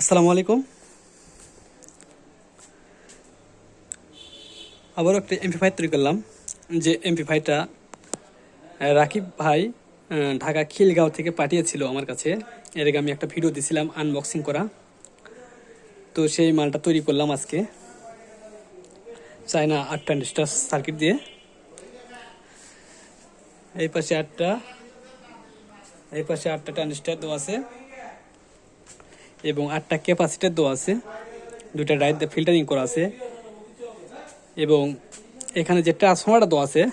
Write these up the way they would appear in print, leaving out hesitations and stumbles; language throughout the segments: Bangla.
আসসালামু আলাইকুম। আবারও একটা এমপ্লিফায়ার তৈরি করলাম। যে এমপ্লিফায়ারটা রাকিব ভাই ঢাকা খিলগাঁও থেকে পাঠিয়েছিল আমার কাছে। এর আগে আমি একটা ভিডিও দিয়েছিলাম আনবক্সিং করা। তো সেই মালটা তৈরি করলাম আজকে চায়না 8 ট্রানজিস্টর সার্কিট দিয়ে। এই পাশে 8টা ট্রানজিস্টর দেওয়া আছে এবং 8টা ক্যাপাসিটর দেওয়া আছে, 2টা ডায়োড দিয়ে ফিল্টারিং করা আছে এবং এখানে যে ট্রান্সফর্মারটা দেওয়া আছে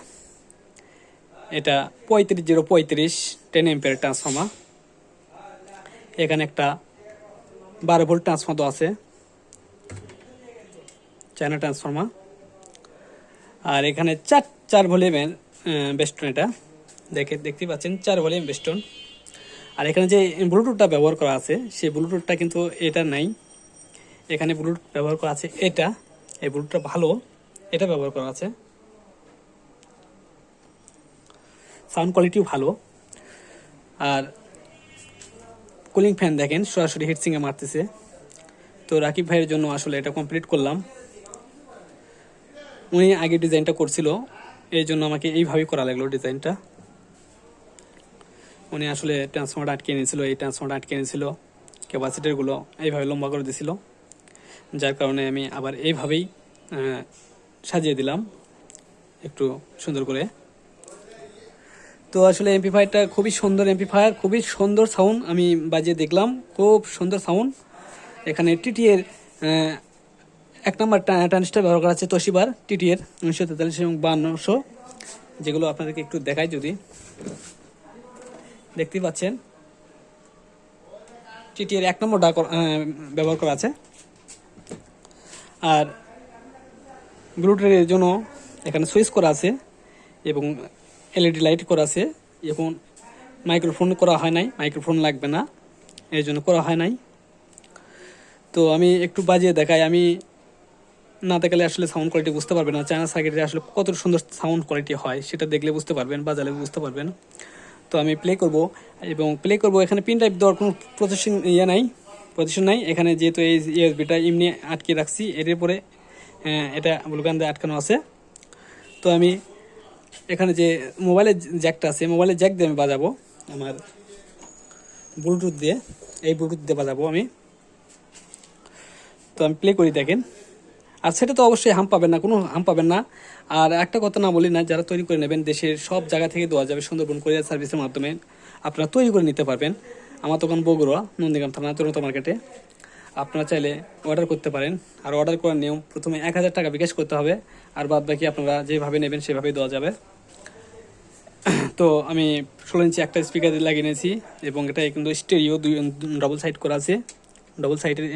এটা 35 10 এম্পিয়ার ট্রান্সফর্মার। এখানে একটা 12 ভোল্ট ট্রান্সফর্মার দেওয়া আছে, চায়না ট্রান্সফর্মার। আর এখানে চার ভলিউমের বেস্টন, এটা দেখতে পাচ্ছেন 4 ভলিউম বেস্টন। আর এখানে যে ব্লুটুথটা ব্যবহার করা আছে সেই ব্লুটুথটা কিন্তু এটা নাই, এখানে ব্লুটুথ ব্যবহার করা আছে এটা। এই ব্লুটুথটা ভালো, এটা ব্যবহার করা আছে। সাউন্ড কোয়ালিটিও ভালো। আর কুলিং ফ্যান দেখেন সরাসরি হিটসিংয়ে মারতেছে। তো রাকিব ভাইয়ের জন্য আসলে এটা কমপ্লিট করলাম। উনি আগে ডিজাইনটা করছিল, এই জন্য আমাকে এইভাবেই করা লাগলো ডিজাইনটা। উনি আসলে ট্রান্সফর্মারটা আটকে নিয়েছিল, এই ট্রান্সফর্মারটা আটকে নিয়েছিল, ক্যাপাসিটারগুলো এইভাবে লম্বা করে দিয়েছিল, যার কারণে আমি আবার এইভাবেই সাজিয়ে দিলাম একটু সুন্দর করে। তো আসলে এমপ্লিফায়ারটা খুবই সুন্দর এমপ্লিফায়ার, খুবই সুন্দর সাউন্ড। আমি বাজিয়ে দেখলাম, খুব সুন্দর সাউন্ড। এখানে টিটিএর 1 নম্বর ট্রানজিস্টর ব্যবহার করা আছে, তোশিবার টিটিএর 1943 এবং 5200, যেগুলো আপনাদেরকে একটু দেখাই। যদি দেখতে পাচ্ছেন টিটিএর 1 নম্বরটা ব্যবহার করা আছে। আর ব্লুটুথের জন্য এখানে সুইচ করা আছে এবং এলইডি লাইট করা আছে এবং মাইক্রোফোন করা হয় নাই, মাইক্রোফোন লাগবে না, এই জন্য করা হয় নাই। তো আমি একটু বাজিয়ে দেখাই। আমি না দেখালে আসলে সাউন্ড কোয়ালিটি বুঝতে পারবেন না, চায়না সার্কিটে আসলে কত সুন্দর সাউন্ড কোয়ালিটি হয় সেটা দেখলে বুঝতে পারবেন, বাজালে বুঝতে পারবেন। তো আমি প্লে করব এবং প্লে করব। এখানে পিন টাইপ দেওয়ার কোনো পজিশন নাই। এখানে যেহেতু এই ইউএসবিটা এমনি আটকে রাখছি, এর পরে এটা ব্লুগান দিয়ে আটকানো আছে। তো আমি এখানে যে মোবাইলের জ্যাকটা আছে, মোবাইলের জ্যাক দিয়ে আমি বাজাবো আমার ব্লুটুথ দিয়ে, এই ব্লুটুথ দিয়ে বাজাবো আমি। তো আমি প্লে করি, দেখেন। আর সেটা তো অবশ্যই হাম পাবেন না, কোনো হাম পাবেন না। আর একটা কথা না বলি না, যারা তৈরি করে নেবেন দেশের সব জায়গা থেকে দেওয়া যাবে, সুন্দরবন কুরিয়ার সার্ভিসের মাধ্যমে আপনারা তৈরি করে নিতে পারবেন। আমার দোকান বগুড়া, নন্দীগ্রাম থানা, তরুণতা মার্কেটে। আপনারা চাইলে অর্ডার করতে পারেন। আর অর্ডার করার নিয়ম, প্রথমে 1000 টাকা বিকাশ করতে হবে, আর বাদ বাকি আপনারা যেভাবে নেবেন সেভাবেই দেওয়া যাবে। তো আমি 16 ইঞ্চি একটা স্পিকার লাগিয়ে নিয়েছি এবং এটা কিন্তু স্টেরিও ডবল সাইড করা আছে, ডবল সাইডের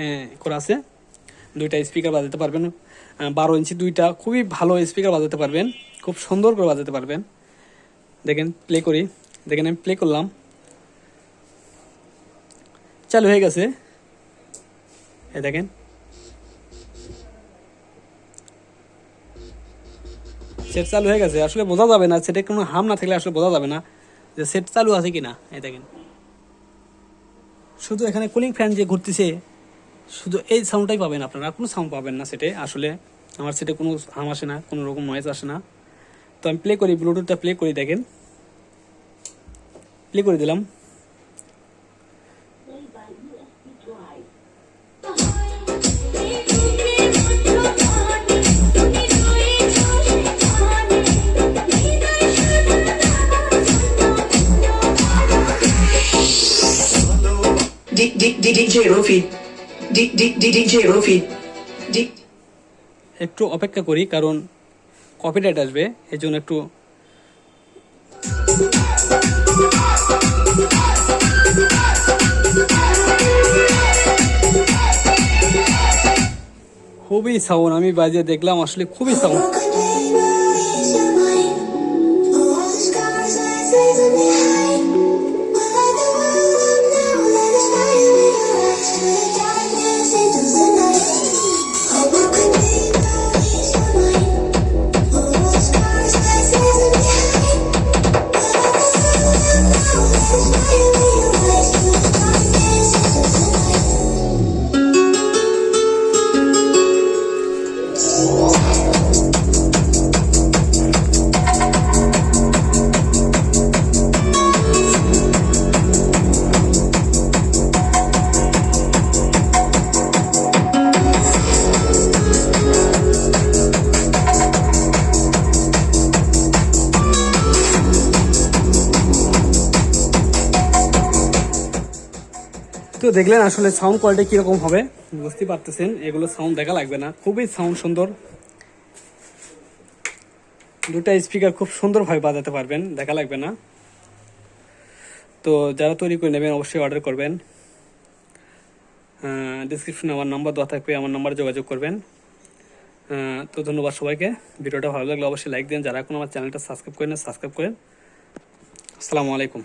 করা আছে। 2টা স্পিকার বাজাতে পারবেন, 12 ইঞ্চি 2টা খুবই ভালো স্পিকার বাজাতে পারবেন, খুব সুন্দর করে বাজাতে পারবেন। দেখেন প্লে করি, দেখেন আমি প্লে করলাম, চালু হয়ে গেছে। এই দেখেন সেট চালু হয়ে গেছে। আসলে বোঝা যাবে না, সেটে কোনো হাম না থাকলে আসলে বোঝা যাবে না যে সেট চালু আছে কিনা। এই দেখেন শুধু এখানে কুলিং ফ্যান যে ঘুরতেছে, শুধু এই সাউন্ডটাই পাবেন আপনারা, কোনো সাউন্ড পাবেন না সেটে। আসলে আমার সেটে কোনো হাম আসে না, কোনো রকম নয়েজ আসে না। তো আমি প্লে করি, ব্লুটুথটা প্লে করি, দেখেন প্লে করে দিলাম। একটু অপেক্ষা করি কারণ কপিরাইট আসবে, এই জন্য একটু খুবই সাউন্ড। আমি বাজিয়ে দেখলাম, আসলে খুবই সাউন্ড। তো দেখলেন আসলে সাউন্ড কোয়ালিটি কীরকম হবে, বুঝতে পারতেছেন। এগুলো সাউন্ড দেখা লাগবে না, খুবই সাউন্ড সুন্দর। দুটা স্পিকার খুব সুন্দরভাবে বাজাতে পারবেন, দেখা লাগবে না। তো যারা তৈরি করে নেবেন অবশ্যই অর্ডার করবেন। ডিসক্রিপশনে আমার নাম্বার দেওয়া থাকবে, আমার নাম্বারে যোগাযোগ করবেন। তো ধন্যবাদ সবাইকে। ভিডিওটা ভালো লাগলে অবশ্যই লাইক দিন। যারা এখন আমার চ্যানেলটা সাবস্ক্রাইব করেন সাবস্ক্রাইব করেন। আসসালামু আলাইকুম।